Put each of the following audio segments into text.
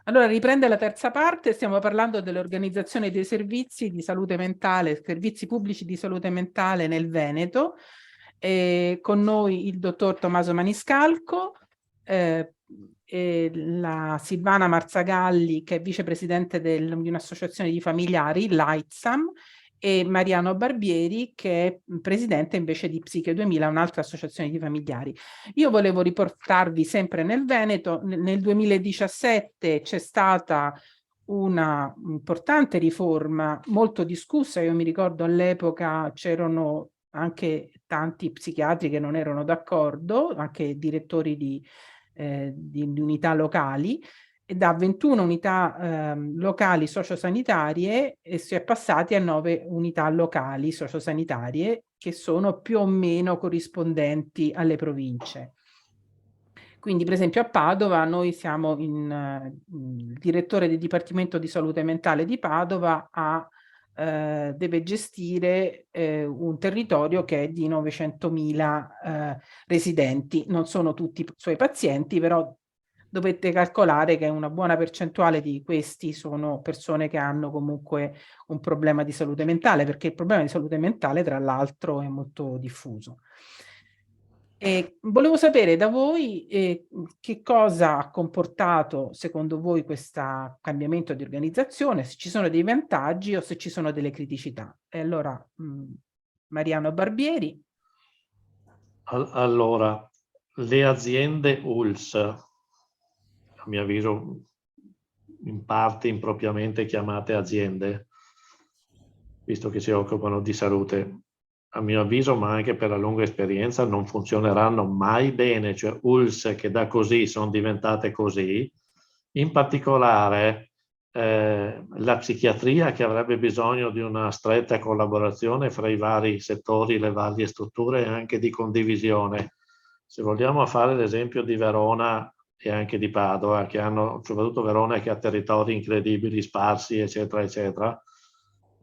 Allora riprende la terza parte, stiamo parlando dell'organizzazione dei servizi di salute mentale, servizi pubblici di salute mentale nel Veneto. Con noi il dottor Tommaso Maniscalco, e la Silvana Marzagalli, che è vicepresidente di un'associazione di familiari, l'AITSAM, e Mariano Barbieri, che è presidente invece di Psiche 2000, un'altra associazione di familiari. Io volevo riportarvi sempre nel Veneto. Nel 2017 c'è stata una importante riforma molto discussa. Io mi ricordo all'epoca c'erano anche tanti psichiatri che non erano d'accordo, anche direttori di unità locali, e da 21 unità locali sociosanitarie e si è passati a 9 unità locali sociosanitarie che sono più o meno corrispondenti alle province. Quindi, per esempio, a Padova noi siamo il direttore del Dipartimento di Salute Mentale di Padova deve gestire un territorio che è di 900.000 residenti. Non sono tutti suoi pazienti, però dovete calcolare che una buona percentuale di questi sono persone che hanno comunque un problema di salute mentale, perché il problema di salute mentale, tra l'altro, è molto diffuso. Volevo sapere da voi che cosa ha comportato secondo voi questo cambiamento di organizzazione, se ci sono dei vantaggi o se ci sono delle criticità. E allora, Mariano Barbieri. Allora, le aziende ULS, a mio avviso in parte impropriamente chiamate aziende, visto che si occupano di salute, a mio avviso, ma anche per la lunga esperienza, non funzioneranno mai bene, cioè ULS che da così sono diventate così, in particolare la psichiatria che avrebbe bisogno di una stretta collaborazione fra i vari settori, le varie strutture e anche di condivisione. Se vogliamo fare l'esempio di Verona e anche di Padova, che hanno, soprattutto Verona che ha territori incredibili, sparsi, eccetera, eccetera,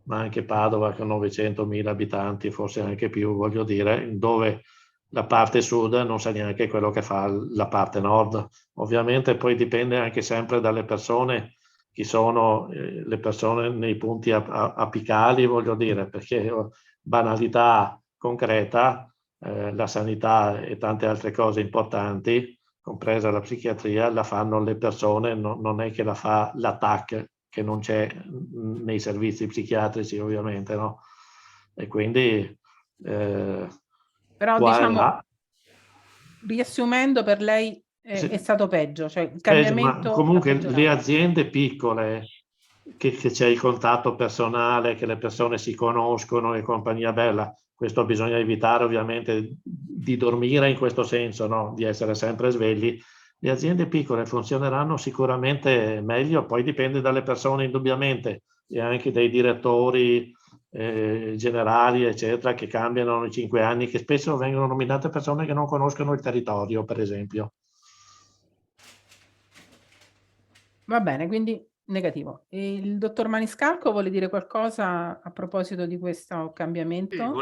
ma anche Padova che ha 900.000 abitanti, forse anche più, voglio dire, dove la parte sud non sa neanche quello che fa la parte nord. Ovviamente poi dipende anche sempre dalle persone, chi sono le persone nei punti apicali, voglio dire, perché banalità concreta, la sanità e tante altre cose importanti, compresa la psichiatria, la fanno le persone, non è che la fa l'ATAC, che non c'è nei servizi psichiatrici ovviamente, no? E quindi Però qua e diciamo, là. riassumendo, per lei è Sì. stato peggio, cioè il Ma cambiamento ha comunque le peggiorato. aziende piccole, che c'è il contatto personale, che le persone si conoscono e compagnia bella, questo bisogna evitare ovviamente di dormire in questo senso, no? Di essere sempre svegli. Le aziende piccole funzioneranno sicuramente meglio, poi dipende dalle persone indubbiamente e anche dai direttori generali, eccetera, che cambiano ogni 5 anni, che spesso vengono nominate persone che non conoscono il territorio, per esempio. Va bene, quindi negativo. E il dottor Maniscalco vuole dire qualcosa a proposito di questo Sì, cambiamento?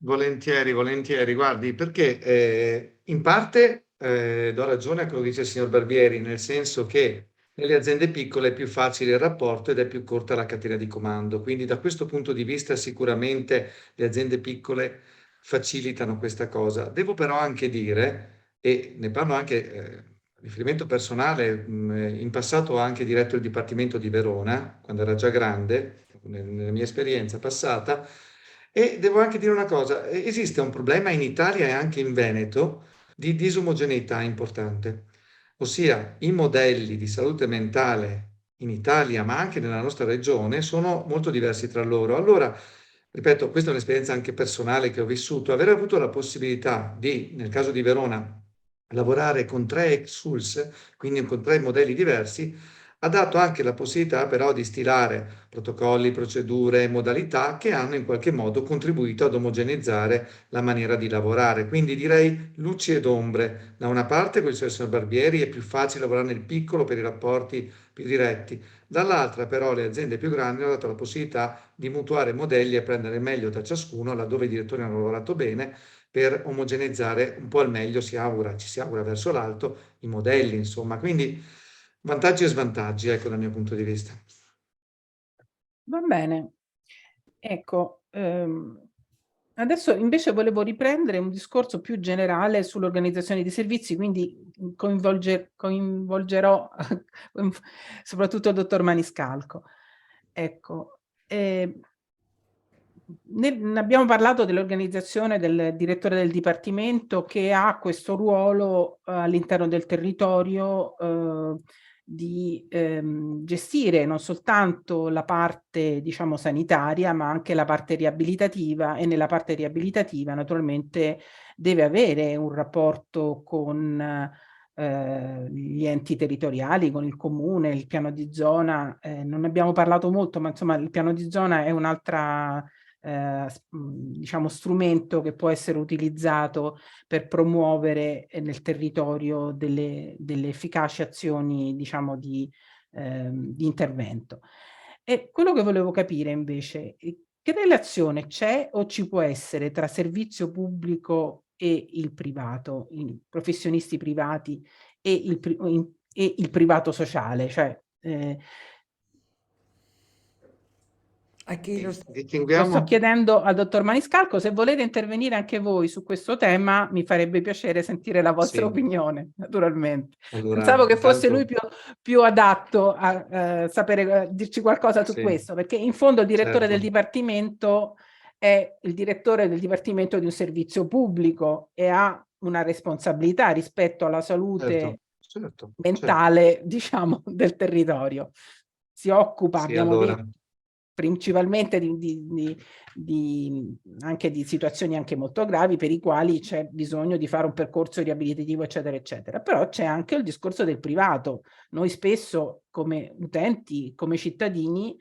volentieri, volentieri. Guardi, perché in parte do ragione a quello che dice il signor Barbieri, nel senso che nelle aziende piccole è più facile il rapporto ed è più corta la catena di comando. Quindi da questo punto di vista sicuramente le aziende piccole facilitano questa cosa. Devo però anche dire, e ne parlo anche a riferimento personale, in passato ho anche diretto il Dipartimento di Verona, quando era già grande, nella mia esperienza passata, e devo anche dire una cosa, esiste un problema in Italia e anche in Veneto di disomogeneità importante, ossia i modelli di salute mentale in Italia, ma anche nella nostra regione, sono molto diversi tra loro. Allora, ripeto, questa è un'esperienza anche personale che ho vissuto, aver avuto la possibilità di, nel caso di Verona, lavorare con 3 ex-SULS, quindi con 3 modelli diversi, ha dato anche la possibilità però di stilare protocolli, procedure, modalità che hanno in qualche modo contribuito ad omogeneizzare la maniera di lavorare. Quindi direi luci ed ombre. Da una parte, come dice il signor Barbieri, è più facile lavorare nel piccolo per i rapporti più diretti. Dall'altra però le aziende più grandi hanno dato la possibilità di mutuare modelli e prendere meglio da ciascuno, laddove i direttori hanno lavorato bene, per omogeneizzare un po' al meglio, ci si augura verso l'alto, i modelli, insomma. Quindi vantaggi e svantaggi, ecco, dal mio punto di vista. Va bene. Ecco, adesso invece volevo riprendere un discorso più generale sull'organizzazione di servizi, quindi coinvolgerò soprattutto il dottor Maniscalco. Ecco, ne abbiamo parlato dell'organizzazione del direttore del dipartimento che ha questo ruolo all'interno del territorio di gestire non soltanto la parte, diciamo, sanitaria, ma anche la parte riabilitativa, e nella parte riabilitativa naturalmente deve avere un rapporto con gli enti territoriali, con il comune, il piano di zona. Non ne abbiamo parlato molto, ma insomma il piano di zona è un'altra diciamo strumento che può essere utilizzato per promuovere nel territorio delle efficaci azioni, diciamo, di intervento. E quello che volevo capire invece, che relazione c'è o ci può essere tra servizio pubblico e il privato, i professionisti privati e il privato sociale? Cioè, A chi lo lo Distinguiamo. sto chiedendo al dottor Maniscalco. Se volete intervenire anche voi su questo tema, mi farebbe piacere sentire la vostra Sì. opinione, naturalmente. Allora, Pensavo che fosse lui intanto, più adatto a sapere, dirci qualcosa su sì, questo, perché in fondo il direttore del certo, dipartimento è il direttore del dipartimento di un servizio pubblico e ha una responsabilità rispetto alla salute certo. mentale, diciamo, del territorio. Si occupa, Sì, abbiamo allora, detto, principalmente anche di situazioni anche molto gravi per i quali c'è bisogno di fare un percorso riabilitativo, eccetera, eccetera. Però c'è anche il discorso del privato. Noi spesso come utenti, come cittadini,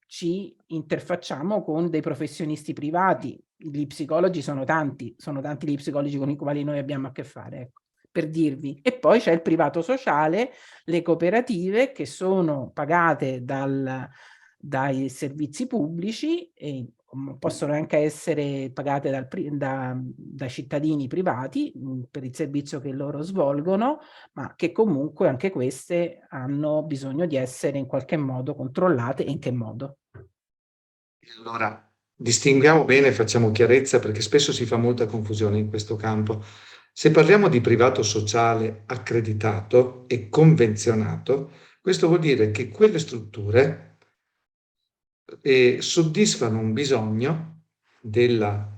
ci interfacciamo con dei professionisti privati. Gli psicologi sono tanti gli psicologi con i quali noi abbiamo a che fare, ecco, per dirvi. E poi c'è il privato sociale, le cooperative che sono pagate dai servizi pubblici e possono anche essere pagate dai cittadini privati per il servizio che loro svolgono, ma che comunque anche queste hanno bisogno di essere in qualche modo controllate. E in che modo? allora, distinguiamo bene, facciamo chiarezza perché spesso si fa molta confusione in questo campo. Se parliamo di privato sociale accreditato e convenzionato, questo vuol dire che quelle strutture soddisfano un bisogno della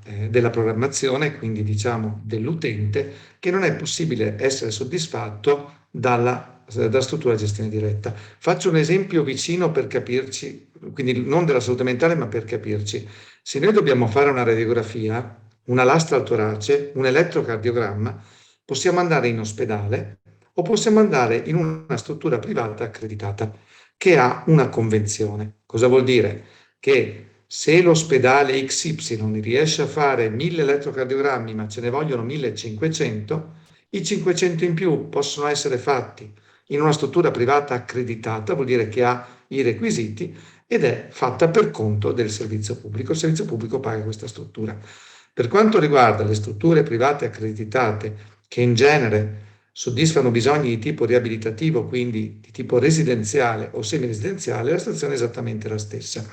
programmazione, quindi diciamo dell'utente, che non è possibile essere soddisfatto dalla struttura di gestione diretta. Faccio un esempio vicino per capirci, quindi non della salute mentale, ma per capirci. Se noi dobbiamo fare una radiografia, una lastra al torace, un elettrocardiogramma, possiamo andare in ospedale o possiamo andare in una struttura privata accreditata che ha una convenzione. Cosa vuol dire? Che se l'ospedale XY riesce a fare 1000 elettrocardiogrammi, ma ce ne vogliono 1500, i 500 in più possono essere fatti in una struttura privata accreditata, vuol dire che ha i requisiti, ed è fatta per conto del servizio pubblico. Il servizio pubblico paga questa struttura. Per quanto riguarda le strutture private accreditate, che in genere soddisfano bisogni di tipo riabilitativo, quindi di tipo residenziale o semiresidenziale, la situazione è esattamente la stessa.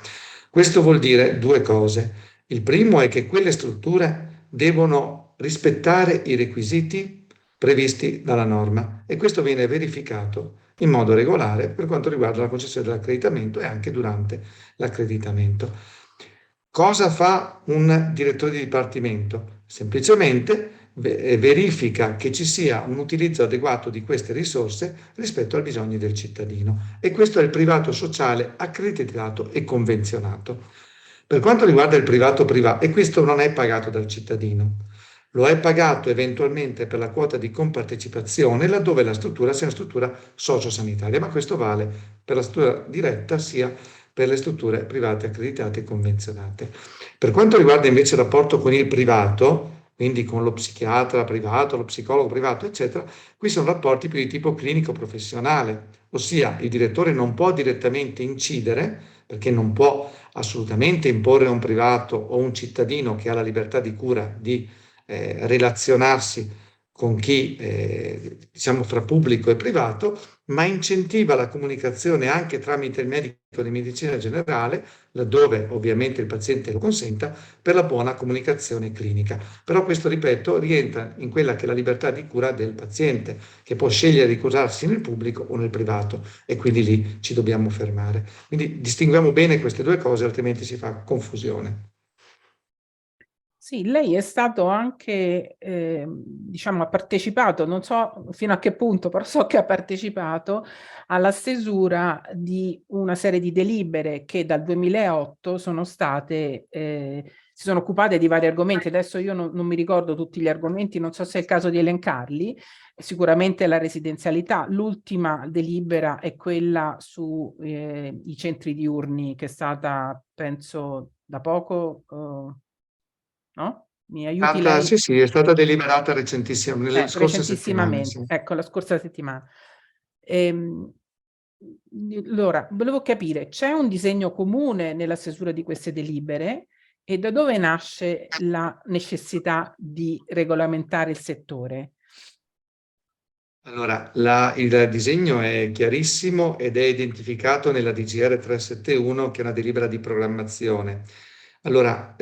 Questo vuol dire due cose. Il primo è che quelle strutture devono rispettare i requisiti previsti dalla norma e questo viene verificato in modo regolare per quanto riguarda la concessione dell'accreditamento e anche durante l'accreditamento. Cosa fa un direttore di dipartimento? Semplicemente verifica che ci sia un utilizzo adeguato di queste risorse rispetto ai bisogni del cittadino e questo è il privato sociale accreditato e convenzionato. Per quanto riguarda il privato, e questo non è pagato dal cittadino, lo è pagato eventualmente per la quota di compartecipazione laddove la struttura sia una struttura sociosanitaria, ma questo vale per la struttura diretta sia per le strutture private accreditate e convenzionate. Per quanto riguarda invece il rapporto con il privato, quindi con lo psichiatra privato, lo psicologo privato, eccetera, qui sono rapporti più di tipo clinico-professionale, ossia il direttore non può direttamente incidere, perché non può assolutamente imporre a un privato o un cittadino che ha la libertà di cura di relazionarsi con chi, diciamo, fra pubblico e privato, ma incentiva la comunicazione anche tramite il medico di medicina generale, laddove ovviamente il paziente lo consenta, per la buona comunicazione clinica. Però questo, ripeto, rientra in quella che è la libertà di cura del paziente, che può scegliere di curarsi nel pubblico o nel privato, e quindi lì ci dobbiamo fermare. Quindi distinguiamo bene queste due cose, altrimenti si fa confusione. Sì, lei è stato anche, diciamo, ha partecipato, non so fino a che punto, però so che ha partecipato alla stesura di una serie di delibere che dal 2008 sono state, si sono occupate di vari argomenti. Adesso io non mi ricordo tutti gli argomenti, non so se è il caso di elencarli. Sicuramente la residenzialità. L'ultima delibera è quella sui centri diurni, che è stata, penso, da poco... no? Mi aiuti lei? Sì, sì, è stata deliberata recentissimamente, nelle scorse settimane. Recentissimamente, Sì. ecco, la scorsa settimana. Allora, volevo capire, c'è un disegno comune nella stesura di queste delibere e da dove nasce la necessità di regolamentare il settore? Allora, il disegno è chiarissimo ed è identificato nella DGR 371, che è una delibera di programmazione. Allora,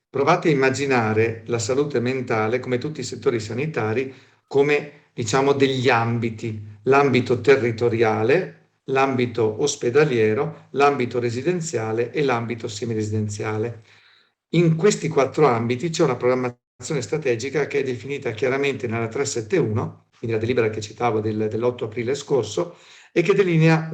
provate a immaginare la salute mentale, come tutti i settori sanitari, come, diciamo, degli ambiti: l'ambito territoriale, l'ambito ospedaliero, l'ambito residenziale e l'ambito semiresidenziale. In questi 4 ambiti c'è una programmazione strategica che è definita chiaramente nella 371, quindi la delibera che citavo dell'8 aprile scorso, e che delinea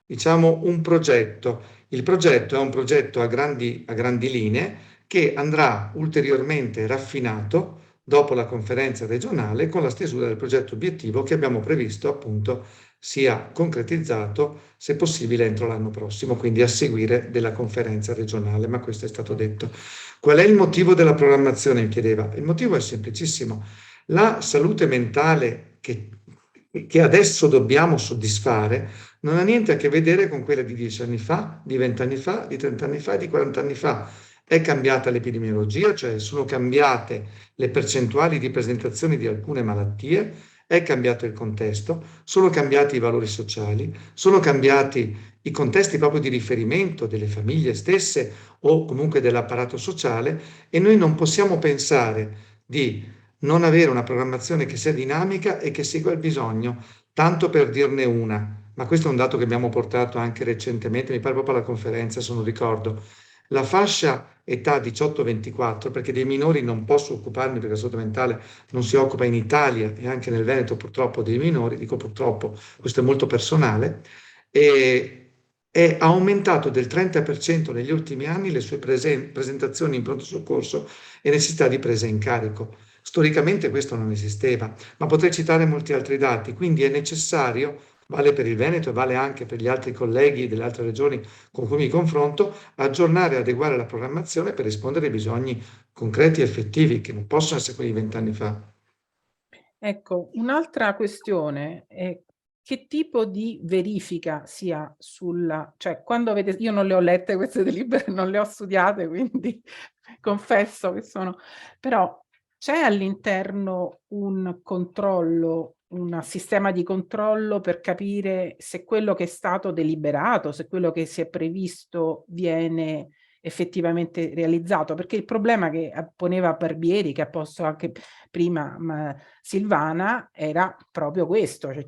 diciamo, un progetto. Il progetto è un progetto a grandi linee, che andrà ulteriormente raffinato dopo la conferenza regionale, con la stesura del progetto obiettivo che abbiamo previsto appunto sia concretizzato, se possibile, entro l'anno prossimo, quindi a seguire della conferenza regionale, ma questo è stato detto. Qual è il motivo della programmazione, mi chiedeva? Il motivo è semplicissimo. La salute mentale che adesso dobbiamo soddisfare non ha niente a che vedere con quella di 10 anni fa, di 20 anni fa, di 30 anni fa, di 40 anni fa. È cambiata l'epidemiologia, cioè sono cambiate le percentuali di presentazione di alcune malattie, è cambiato il contesto, sono cambiati i valori sociali, sono cambiati i contesti proprio di riferimento delle famiglie stesse o comunque dell'apparato sociale, e noi non possiamo pensare di non avere una programmazione che sia dinamica e che segua il bisogno. Tanto per dirne una, ma questo è un dato che abbiamo portato anche recentemente, mi pare proprio alla conferenza, se non ricordo. La fascia età 18-24, perché dei minori non posso occuparmi perché la salute mentale non si occupa in Italia e anche nel Veneto purtroppo dei minori, dico purtroppo, questo è molto personale, e è aumentato del 30% negli ultimi anni le sue presentazioni in pronto soccorso e necessità di presa in carico. Storicamente questo non esisteva, ma potrei citare molti altri dati, quindi è necessario, vale per il Veneto e vale anche per gli altri colleghi delle altre regioni con cui mi confronto, aggiornare e adeguare la programmazione per rispondere ai bisogni concreti e effettivi, che non possono essere quelli di 20 anni fa. Ecco, un'altra questione è che tipo di verifica sia sulla... cioè, quando avete... Io non le ho lette queste delibere, non le ho studiate, quindi confesso che sono... Però c'è all'interno un controllo, un sistema di controllo per capire se quello che è stato deliberato, se quello che si è previsto viene effettivamente realizzato? Perché il problema che poneva Barbieri, che ha posto anche prima Silvana, era proprio questo, cioè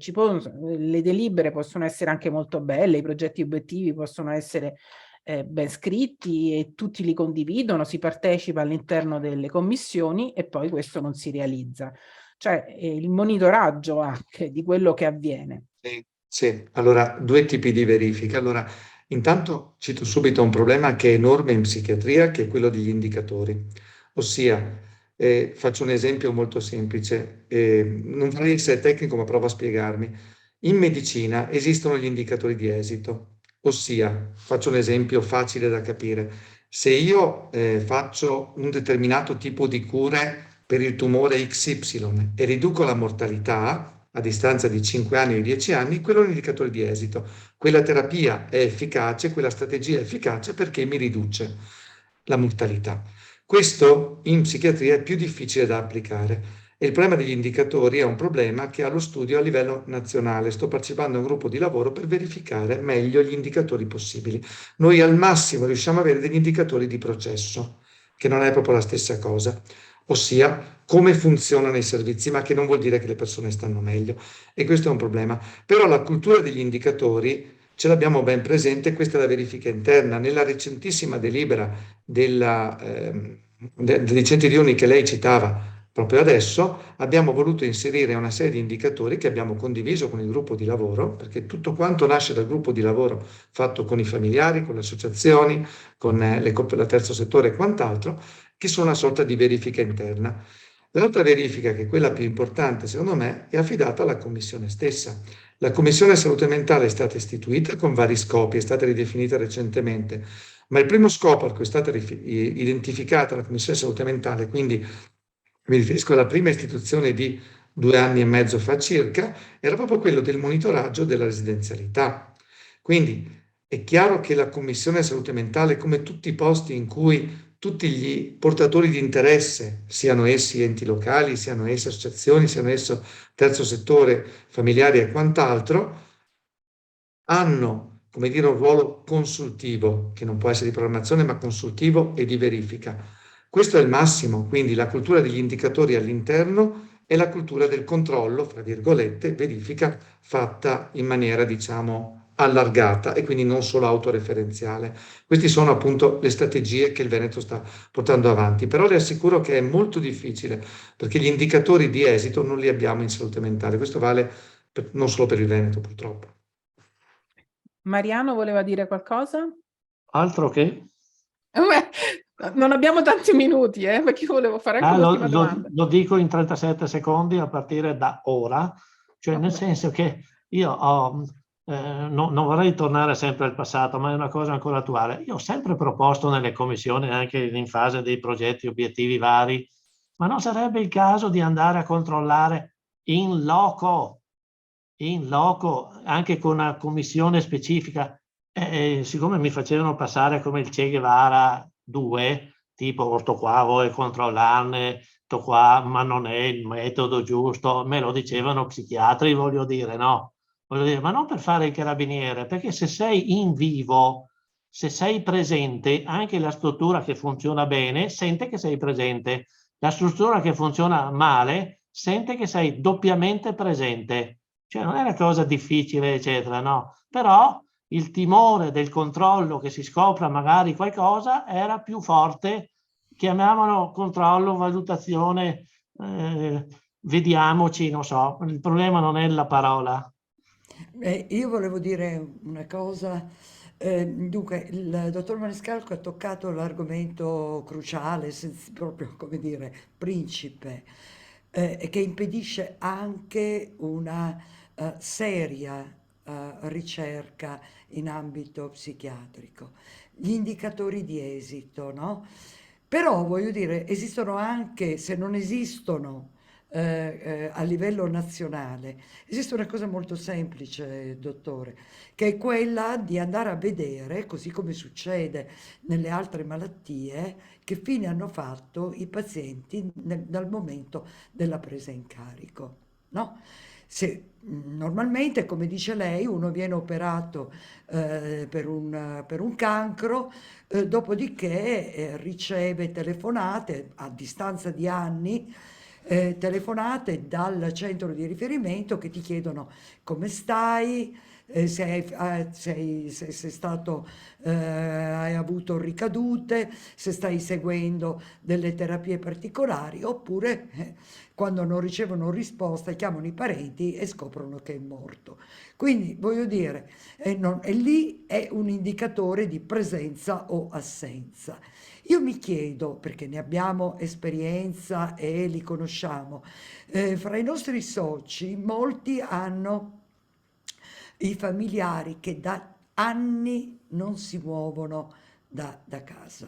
le delibere possono essere anche molto belle, i progetti obiettivi possono essere ben scritti e tutti li condividono, si partecipa all'interno delle commissioni e poi questo non si realizza. Cioè il monitoraggio anche di quello che avviene. Sì, allora 2 tipi di verifiche. Allora, intanto cito subito un problema che è enorme in psichiatria, che è quello degli indicatori. Ossia, faccio un esempio molto semplice, non vorrei essere tecnico ma provo a spiegarmi. In medicina esistono gli indicatori di esito, ossia, faccio un esempio facile da capire. Se io faccio un determinato tipo di cure per il tumore XY e riduco la mortalità a distanza di 5 anni o 10 anni, quello è un indicatore di esito. Quella terapia è efficace, quella strategia è efficace perché mi riduce la mortalità. Questo in psichiatria è più difficile da applicare. E il problema degli indicatori è un problema che ha lo studio a livello nazionale. Sto partecipando a un gruppo di lavoro per verificare meglio gli indicatori possibili. Noi al massimo riusciamo ad avere degli indicatori di processo, che non è proprio la stessa cosa, ossia come funzionano i servizi, ma che non vuol dire che le persone stanno meglio. E questo è un problema. Però la cultura degli indicatori ce l'abbiamo ben presente, questa è la verifica interna. Nella recentissima delibera dei centri di riunioni che lei citava proprio adesso, abbiamo voluto inserire una serie di indicatori che abbiamo condiviso con il gruppo di lavoro, perché tutto quanto nasce dal gruppo di lavoro fatto con i familiari, con le associazioni, con la terzo settore e quant'altro, che sono una sorta di verifica interna. L'altra verifica, che è quella più importante secondo me, è affidata alla Commissione stessa. La Commissione Salute Mentale è stata istituita con vari scopi, è stata ridefinita recentemente, ma il primo scopo a cui è stata identificata la Commissione Salute Mentale, quindi mi riferisco alla prima istituzione di 2 anni e mezzo fa circa, era proprio quello del monitoraggio della residenzialità. Quindi è chiaro che la Commissione Salute Mentale, come tutti i posti in cui tutti gli portatori di interesse, siano essi enti locali, siano esse associazioni, siano esso terzo settore, familiari e quant'altro, hanno, come dire, un ruolo consultivo, che non può essere di programmazione, ma consultivo e di verifica. Questo è il massimo, quindi la cultura degli indicatori all'interno e la cultura del controllo, fra virgolette, verifica fatta in maniera, diciamo, allargata e quindi non solo autoreferenziale. Queste sono appunto le strategie che il Veneto sta portando avanti, però le assicuro che è molto difficile perché gli indicatori di esito non li abbiamo in salute mentale. Questo vale non solo per il Veneto, purtroppo. Mariano voleva dire qualcosa? Altro che? Non abbiamo tanti minuti, perché io volevo fare anche un'ultima domanda. Lo dico in 37 secondi a partire da ora, cioè nel senso che io non vorrei tornare sempre al passato, ma è una cosa ancora attuale. Io ho sempre proposto nelle commissioni, anche in fase dei progetti obiettivi vari, ma non sarebbe il caso di andare a controllare in loco, anche con una commissione specifica. Siccome mi facevano passare come il Che Guevara 2, tipo sto qua vuoi controllarne, sto qua, ma non è il metodo giusto, me lo dicevano psichiatri, voglio dire, no? Voglio dire, ma non per fare il carabiniere, perché se sei in vivo, se sei presente, anche la struttura che funziona bene sente che sei presente, la struttura che funziona male sente che sei doppiamente presente. Cioè non è una cosa difficile, eccetera, no? Però il timore del controllo che si scopra magari qualcosa era più forte, chiamiamolo controllo, valutazione, vediamoci, non so, il problema non è la parola. Io volevo dire una cosa, dunque il dottor Maniscalco ha toccato l'argomento cruciale, proprio come dire, principe, che impedisce anche una seria ricerca in ambito psichiatrico. Gli indicatori di esito, no? Però voglio dire, esistono anche, se non esistono a livello nazionale, esiste una cosa molto semplice, dottore, che è quella di andare a vedere, così come succede nelle altre malattie, che fine hanno fatto i pazienti dal momento della presa in carico, no? Normalmente, come dice lei, uno viene operato per un cancro, dopodiché riceve telefonate a distanza di anni, telefonate dal centro di riferimento che ti chiedono come stai, se stato, hai avuto ricadute, se stai seguendo delle terapie particolari, oppure quando non ricevono risposta chiamano i parenti e scoprono che è morto. Quindi voglio dire, e lì è un indicatore di presenza o assenza. Io mi chiedo, perché ne abbiamo esperienza e li conosciamo, fra i nostri soci molti hanno i familiari che da anni non si muovono da casa.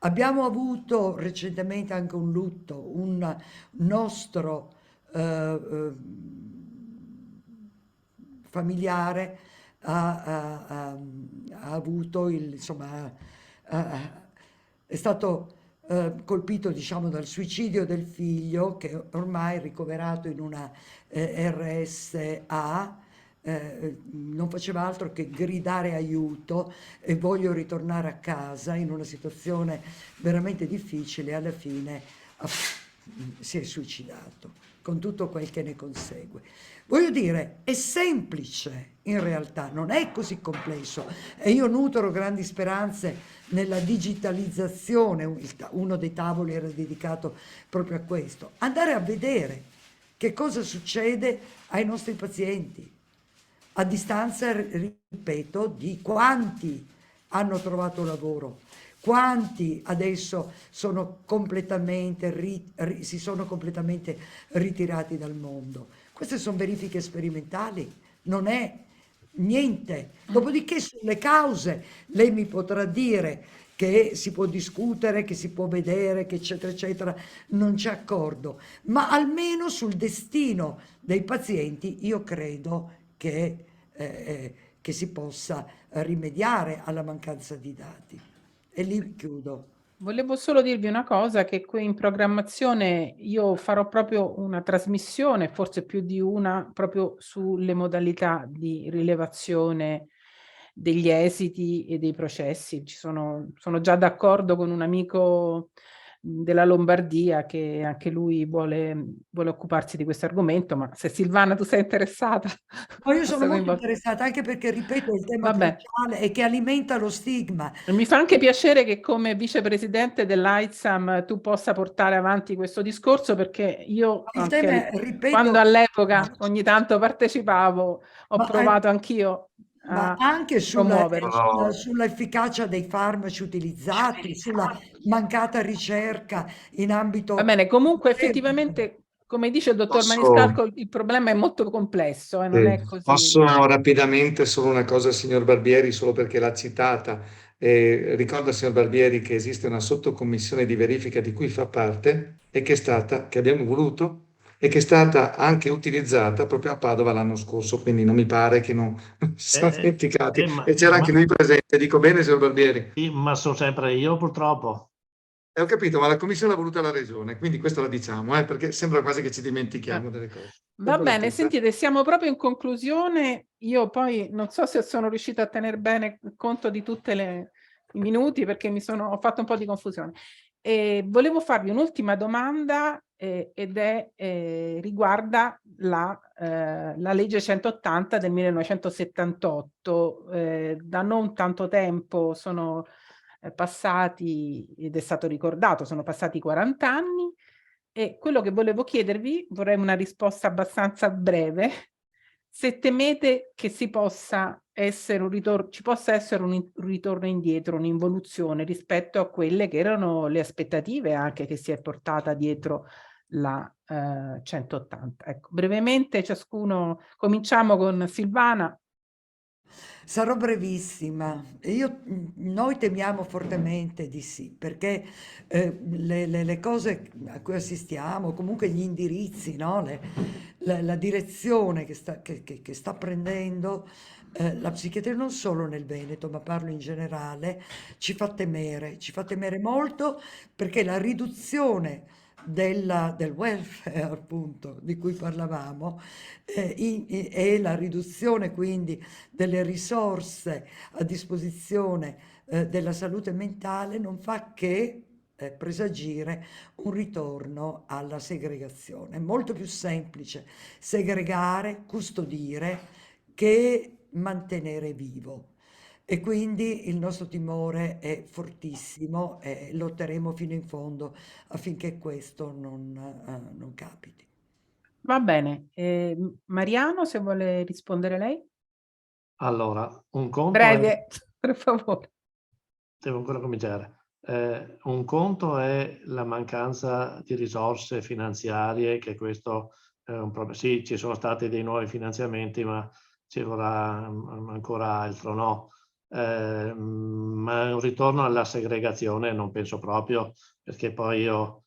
Abbiamo avuto recentemente anche un lutto, un nostro familiare ha avuto insomma, è stato colpito, diciamo, dal suicidio del figlio, che ormai è ricoverato in una RSA, non faceva altro che gridare aiuto e voglio ritornare a casa in una situazione veramente difficile. Alla fine ha- si è suicidato con tutto quel che ne consegue. Voglio dire, è semplice in realtà, non è così complesso e io nutro grandi speranze nella digitalizzazione. Uno dei tavoli era dedicato proprio a questo. Andare a vedere che cosa succede ai nostri pazienti a distanza, ripeto, di quanti hanno trovato lavoro, quanti adesso sono si sono completamente ritirati dal mondo. Queste sono verifiche sperimentali, non è niente. Dopodiché sulle cause lei mi potrà dire che si può discutere, che si può vedere, che eccetera eccetera, non c'è accordo, ma almeno sul destino dei pazienti io credo che si possa rimediare alla mancanza di dati. E lì chiudo. Volevo solo dirvi una cosa, che qui in programmazione io farò proprio una trasmissione, forse più di una, proprio sulle modalità di rilevazione degli esiti e dei processi. Sono già d'accordo con un amico della Lombardia che anche lui vuole occuparsi di questo argomento, ma se Silvana tu sei interessata, Ma io sono posso molto coinvolgere. interessata anche perché, ripeto, è il tema Vabbè. cruciale e che alimenta lo stigma. E mi fa anche piacere che come vicepresidente dell'AIDSAM tu possa portare avanti questo discorso, perché io Il tema, quando ripeto, all'epoca ogni tanto partecipavo, ho ma, provato anch'io ma a anche No, promuoverlo. no. sull'efficacia dei farmaci utilizzati, sulla mancata ricerca in Va ambito... bene, comunque effettivamente, come dice il dottor Posso, Maniscalco, il problema è molto complesso, non sì, è così. posso rapidamente solo una cosa, signor Barbieri, solo perché l'ha citata. Ricorda, signor Barbieri, che esiste una sottocommissione di verifica di cui fa parte e che abbiamo voluto e che è stata anche utilizzata proprio a Padova l'anno scorso, quindi non mi pare che non si siano dimenticati. E c'era anche lui presente. Dico bene, signor Barbieri? sì, ma sono sempre io purtroppo. Ho capito, ma la commissione l'ha voluta la regione, quindi questo la diciamo, perché sembra quasi che ci Eh. dimentichiamo delle cose. Va Questa è bene, tutta. sentite, siamo proprio in conclusione. Io poi non so se sono riuscita a tenere bene conto di tutti i minuti perché ho fatto un po' di confusione. E volevo farvi un'ultima domanda ed riguarda la legge 180 del 1978. Da non tanto tempo sono passati, ed è stato ricordato, sono passati 40 anni. E quello che volevo chiedervi, vorrei una risposta abbastanza breve, se temete che ci possa essere un ritorno indietro, un'involuzione rispetto a quelle che erano le aspettative anche che si è portata dietro la 180. Ecco, brevemente ciascuno, cominciamo con Silvana. Sarò brevissima. Noi temiamo fortemente di sì, perché le cose a cui assistiamo, comunque gli indirizzi, no? La direzione che sta prendendo la psichiatria non solo nel Veneto, ma parlo in generale, ci fa temere molto perché la riduzione del welfare, appunto, di cui parlavamo, e la riduzione quindi delle risorse a disposizione della salute mentale non fa che presagire un ritorno alla segregazione. È molto più semplice segregare, custodire che mantenere vivo. E quindi il nostro timore è fortissimo e lotteremo fino in fondo affinché questo non capiti. Va bene. Mariano, se vuole rispondere lei. Allora, un conto è, Breve, per favore. devo ancora cominciare. Un conto è la mancanza di risorse finanziarie, che questo è un problema. Sì, ci sono stati dei nuovi finanziamenti, ma ci vorrà ancora altro, no? Ma un ritorno alla segregazione non penso proprio, perché poi io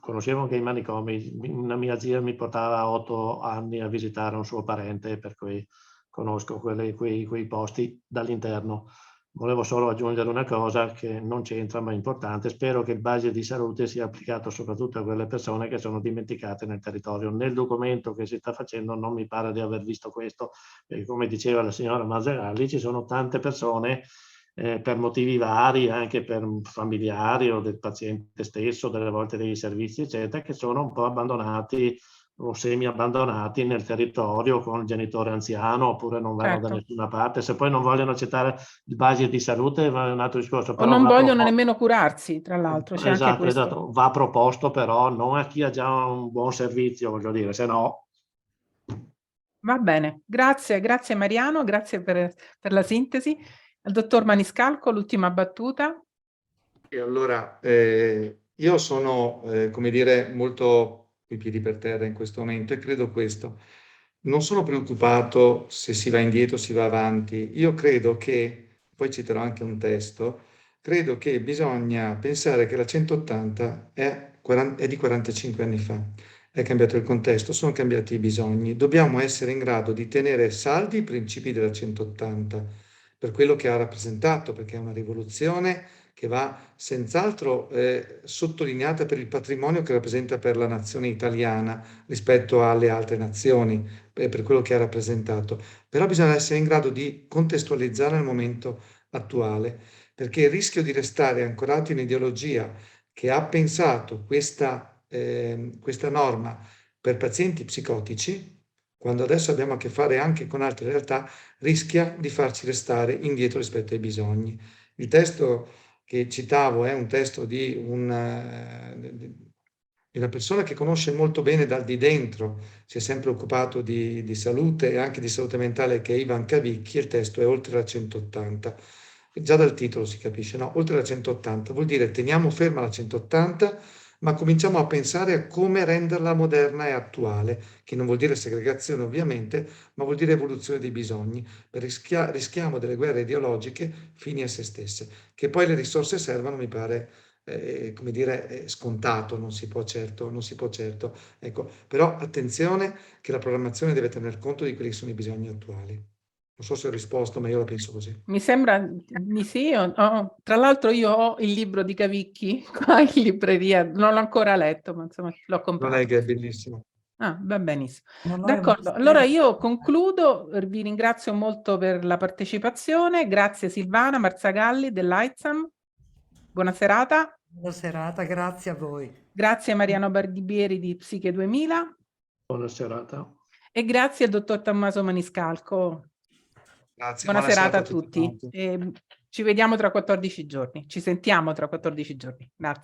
conoscevo anche i manicomi. Una mia zia mi portava a 8 anni a visitare un suo parente, per cui conosco quei posti dall'interno. Volevo solo aggiungere una cosa che non c'entra ma è importante. Spero che il budget di salute sia applicato soprattutto a quelle persone che sono dimenticate nel territorio. Nel documento che si sta facendo non mi pare di aver visto questo, perché come diceva la signora Maseralli ci sono tante persone per motivi vari, anche per familiari o del paziente stesso, delle volte dei servizi eccetera, che sono un po' abbandonati o semi-abbandonati nel territorio con il genitore anziano, oppure non vanno da nessuna parte. Se poi non vogliono accettare il budget di salute va un altro discorso. O non vogliono nemmeno curarsi, tra l'altro, c'è anche questo. Esatto, va proposto però non a chi ha già un buon servizio, voglio dire, se no... Va bene, grazie Mariano, grazie per la sintesi. Il dottor Maniscalco, l'ultima battuta. E allora, io sono, come dire, molto coi piedi per terra in questo momento e credo questo. Non sono preoccupato se si va indietro o si va avanti. Io credo che, poi citerò anche un testo, credo che bisogna pensare che la 180 è di 45 anni fa. È cambiato il contesto, sono cambiati i bisogni. Dobbiamo essere in grado di tenere saldi i principi della 180 per quello che ha rappresentato, perché è una rivoluzione che va senz'altro sottolineata per il patrimonio che rappresenta per la nazione italiana rispetto alle altre nazioni, per quello che ha rappresentato. Però bisogna essere in grado di contestualizzare nel momento attuale, perché il rischio di restare ancorati in un'ideologia che ha pensato questa norma per pazienti psicotici, quando adesso abbiamo a che fare anche con altre realtà, rischia di farci restare indietro rispetto ai bisogni. Il testo che citavo è un testo di una persona che conosce molto bene dal di dentro, si è sempre occupato di salute e anche di salute mentale, che è Ivan Cavicchi. Il testo è Oltre la 180. Già dal titolo si capisce, no? Oltre la 180 vuol dire teniamo ferma la 180, ma cominciamo a pensare a come renderla moderna e attuale, che non vuol dire segregazione ovviamente, ma vuol dire evoluzione dei bisogni. Rischiamo delle guerre ideologiche fini a se stesse. Che poi le risorse servano, mi pare, come dire, scontato, non si può certo. Ecco, però attenzione che la programmazione deve tener conto di quelli che sono i bisogni attuali. Non so se ho risposto, ma io la penso così. Mi sembra di sì. Tra l'altro io ho il libro di Cavicchi qua in libreria, non l'ho ancora letto, ma insomma l'ho comprato. Non è che è bellissimo. Ah, va benissimo. No, D'accordo, allora io concludo, vi ringrazio molto per la partecipazione, grazie Silvana Marzagalli dell'AIDSAM, buona serata. Buona serata, grazie a voi. Grazie Mariano Barbieri di Psiche 2000. Buona serata. E grazie al dottor Tommaso Maniscalco. Grazie, Buona serata a tutti tutti. Ci vediamo tra 14 giorni, ci sentiamo tra 14 giorni. Grazie.